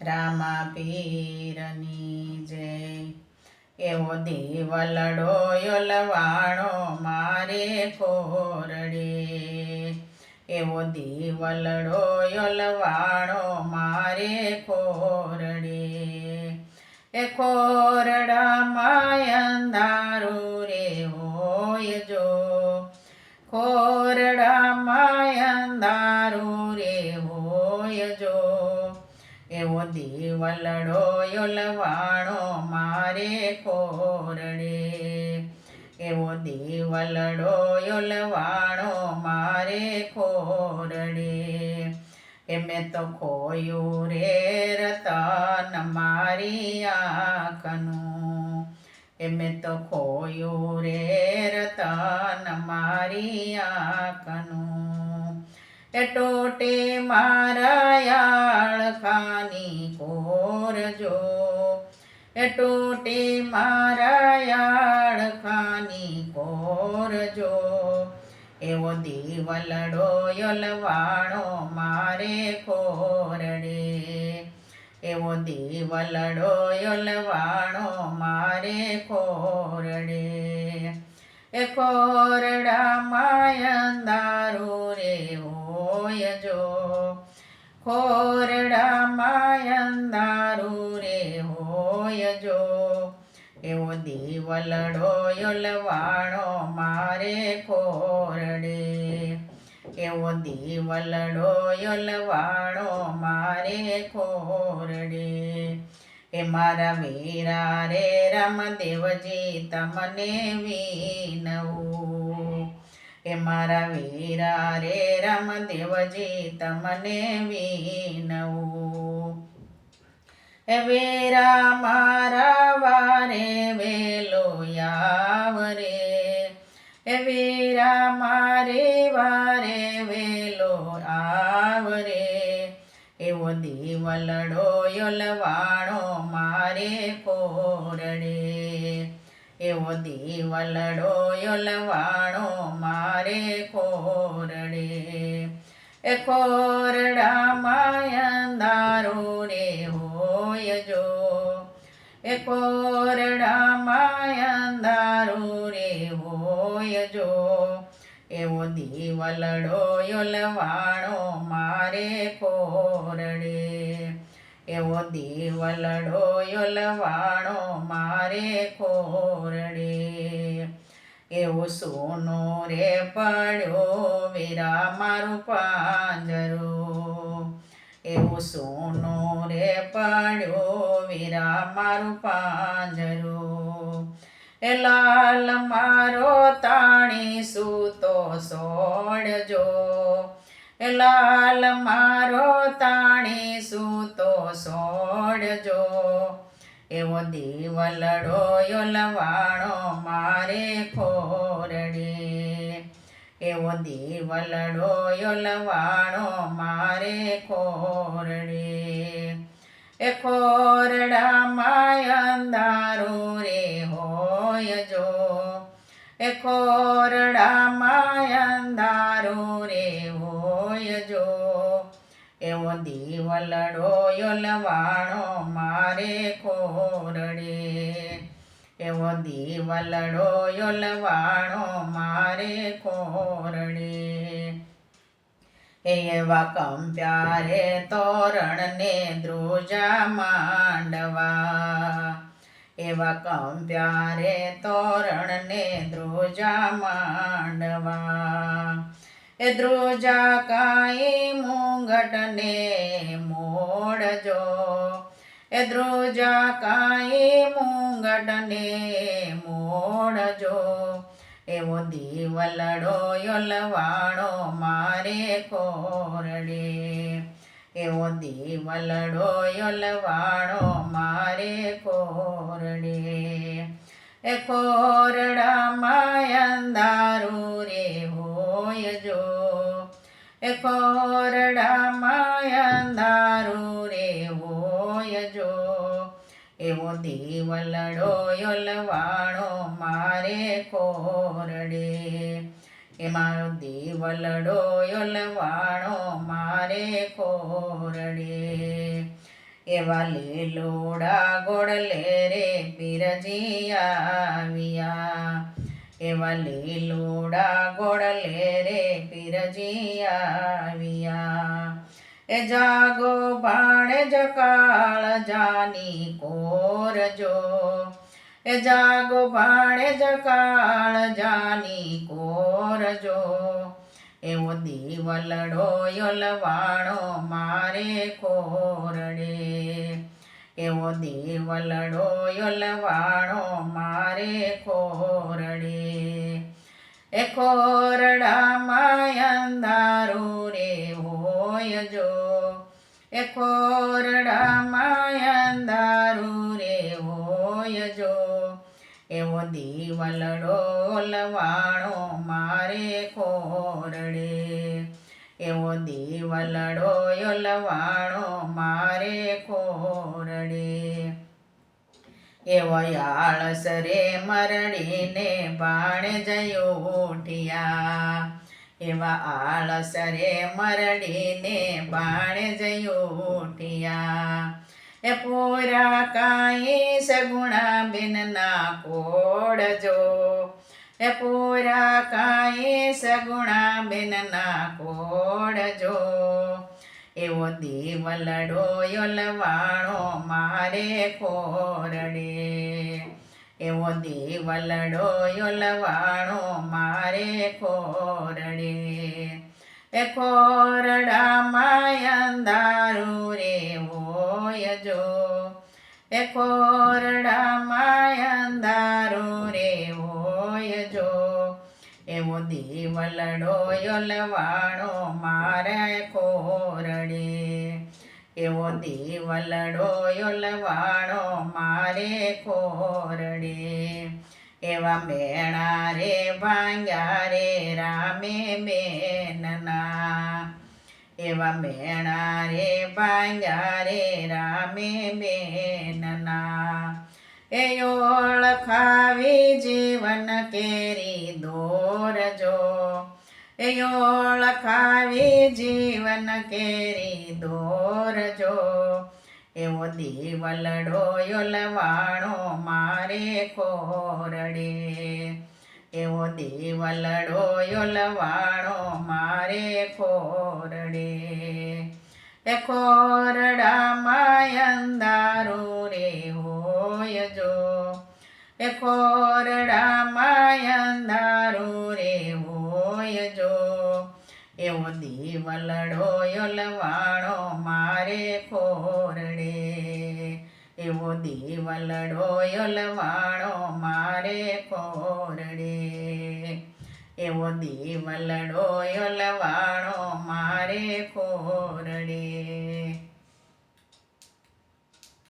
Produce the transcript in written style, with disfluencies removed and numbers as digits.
રામા પીરની જય। એવો દેવલડો યોલવાણો મારે ખોરડે, એવો દેવલડો યોલવાણો મારે ખોરડે। એ ખોરડામાં અંધારું રે હોય જો, ખોરડામાં અંધારું રે હોય જો। એવો દેવલડો યોલવાણો મારે ખોરડે, એવો દેવલડો યોલવાણો મારે ખોરડે। મેં તો ખોયું રે રતન મારી આંખનું, મેં તો ખોયું રે રતન મારી આંખનું। ટોટે મારા યાળખાની કોર જો, ટોટે મારા યાળખાની કોર જો। એવો દેવલડો યોલવાણો મારે ખોરડે, એવો દેવલડો યોલવાણો મારે ખોરડે। એ ખોરડામાં અંધારું રે હોય જો, ખોરડામાં અંધારું રે હોય જો। એવો દેવલડો યોલવાણો મારે ખોરડે, એવો દેવલડો યોલવાણો મારે ખોરડે। એ મારા વીરા રે રામદેવજી તમને વિનવું, એ મારા વીરા રે રામદેવજી તમને વિનવું। એ વીરા મારા વારે વેલો આવરે, એ વીરા મારે વારે વેલો આવરે। એવો દેવલડો યોલવાણો મારે ખોરડે, એવો દેવલડો યોલવાણો મારે ખોરડે। એ ખોરડામાં અંધારું રે હોય જો, એ ખોરડામાં અંધારું રે હોય જો। એવો દેવલડો યોલવાણો મારે ખોરડે, એવો દેવલડો યોલવાણો મારે ખોરડે। એવો સોનો રે પડ્યો વીરા મારું પાંજરું, એવો સોનો રે પડ્યો વીરા મારું પાંજરું। એ લાલ મારો તાણી સૂતો સોડજો, એ લાલ મારો તાણી સૂતો સોડજો। એવો દેવલડો યોલવાણો મારે ખોરડે, એવો દેવલડો યોલવાણો મારે ખોરડે। એ ખોરડામાં અંધારું રે હોય જો, એ ખોરડામાં અંધારું રે હોય જો। એવો દેવલડો યોલવાણો મારે ખોરડે, એવો દેવલડો યોલવાણો મારે ખોરડે। એવા કંપ્યા રે તોરણને ધ્રુજા માંડવા, એવા કંપ્યા રે તોરણને ધ્રુજા માંડવા। એ ધ્રુજા કાંઈ મુંગટને મોડજો, એ ધ્રુજા કાંઈ મુંગટને મોડજો। એવો દેવલડો યોલવાણો મારે ખોરડે, એવો દેવલડો યોલવાણો મારે ખોરડે। એ ખોરડામાં અંધારું રે હોય જો, એ ખોરડામાં અંધારું રે હોય જો। એવો દેવલડો યોલવાણો મારે ખોરડે, એ મારો દેવલડો યોલવાણો મારે ખોરડે। એવા લીલોડા ગોળલે રે પીરજી આવ્યા. એવા લીલોડા ગોળલે રે પીરજી આવ્યા. એ જાગો ભાણેજ કાળજાની કોરજો. એ જાગો ભાણેજ કાળજાની કોરજો. એવો દીવલડો યોલવાણો મારે કોરડે. એવો દીવલડો યોલવાણો મારે કોરડે. એ ખોરડામાં અંધારું રે હોય જો. એ ખોરડામાં અંધારું રે હોય જો. એવો દીવલડો યોલવાણો મારે કોરડે. એવો દીવલડો યોલવાણો મારે કોરડે. એવો આળસ રે મરડીને ભાણેજ ઉઠ્યા. એવા આળસ રે મરડીને ભાણેજ ઉઠ્યા. એ પૂરા કાંઈ સગુણા બેનના કોડજો. એ પૂરા કાંઈ સગુણા બેનના કોડજો. એવો દીવલડો યોલવાણો મારે કોરડે. એવો દીવલડો યોલવાણો મારે કોરડે. એ ખોરડામાં અંધારું રે હોય જો. એ ખોરડામાં અંધારું રે હોય જો. એવો દીવલડો યોલવાણો મારે કોરડે. એવો દીવલડો યોલવાણો મારે કોરડે. એવા મેણા રે ભાંગ્યા રે રામે બેનના. એવા મેણા રે ભાંગ્યા રે રામે બેનના. એ ઓળખાવી જીવન કેરી દોરજો. એ ઓળખાવી જીવન કેરી દોરજો. એવો દીવલડો યોલવાણો મારે કોરડે. એવો દીવલડો યોલવાણો મારે કોરડે. એ ખોરડામાં અંધારું રે હોય જો. એ ખોરડામાં અંધારું રે હોય જો. એવો દીવલડો યોલવાણો મારે કોરડે. એવો દીવલડો યોલવાણો મારે કોરડે. એવો દીવલડો યોલવાણો મારે કોરડે.